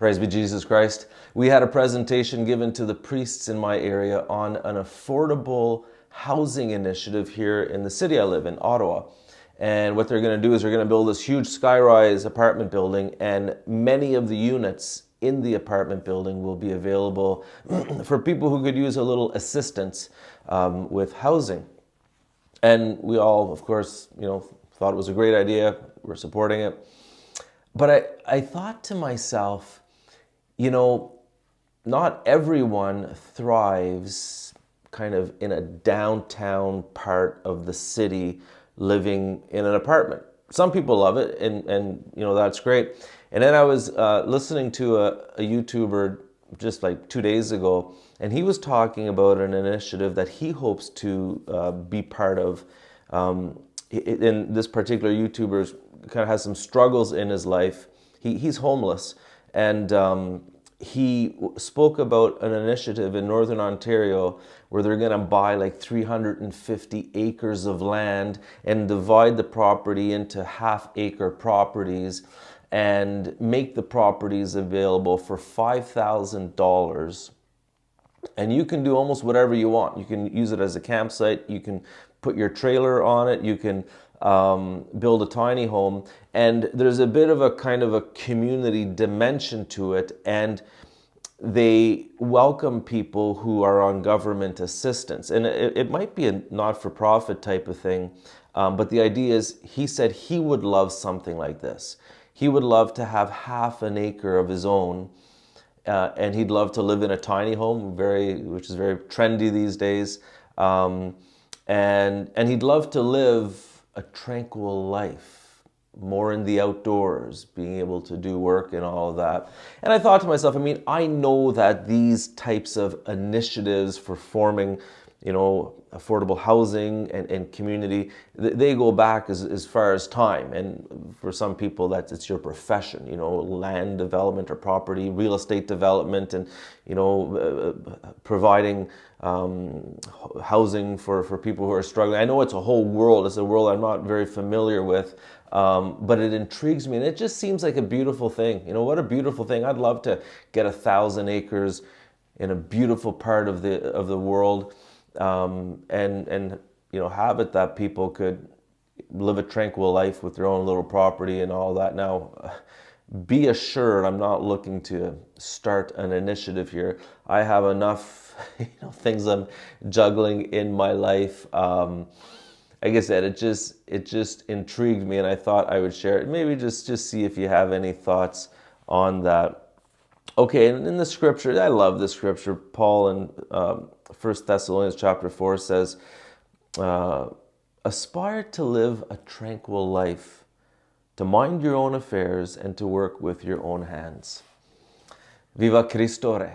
Praise be Jesus Christ. We had a presentation given to the priests in my area on an affordable housing initiative here in the city I live in, Ottawa. And what they're going to do is they're going to build this huge skyrise apartment building, and many of the units in the apartment building will be available for people who could use a little assistance with housing. And we all, of course, thought it was a great idea. We're supporting it. But I thought to myself, not everyone thrives kind of in a downtown part of the city living in an apartment. Some people love it, and that's great. And then I was listening to a YouTuber just like 2 days ago, and he was talking about an initiative that he hopes to be part of. In this particular YouTuber kind of has some struggles in his life. He's homeless, and he spoke about an initiative in Northern Ontario where they're going to buy like 350 acres of land and divide the property into half-acre properties and make the properties available for $5,000. And you can do almost whatever you want. You can use it as a campsite. You can put your trailer on it. You can build a tiny home. And there's a bit of a kind of a community dimension to it. And they welcome people who are on government assistance. And it might be a not-for-profit type of thing. But the idea is, he said he would love something like this. He would love to have half an acre of his own. And he'd love to live in a tiny home, which is very trendy these days. And he'd love to live a tranquil life, more in the outdoors, being able to do work and all of that. And I thought to myself, I know that these types of initiatives for forming, affordable housing and community, they go back as far as time. And for some people, it's your profession, land development or property, real estate development, and, providing housing for people who are struggling. I know it's a whole world. It's a world I'm not very familiar with, but it intrigues me, and it just seems like a beautiful thing. What a beautiful thing. I'd love to get 1,000 acres in a beautiful part of the world. And have it that people could live a tranquil life with their own little property and all that. Now, be assured, I'm not looking to start an initiative here. I have enough, things I'm juggling in my life. Like I said, it just intrigued me, and I thought I would share it. Maybe just see if you have any thoughts on that. Okay, and in the scripture, I love the scripture. Paul in 1 Thessalonians chapter 4 says, aspire to live a tranquil life, to mind your own affairs, and to work with your own hands. Viva Cristo Re.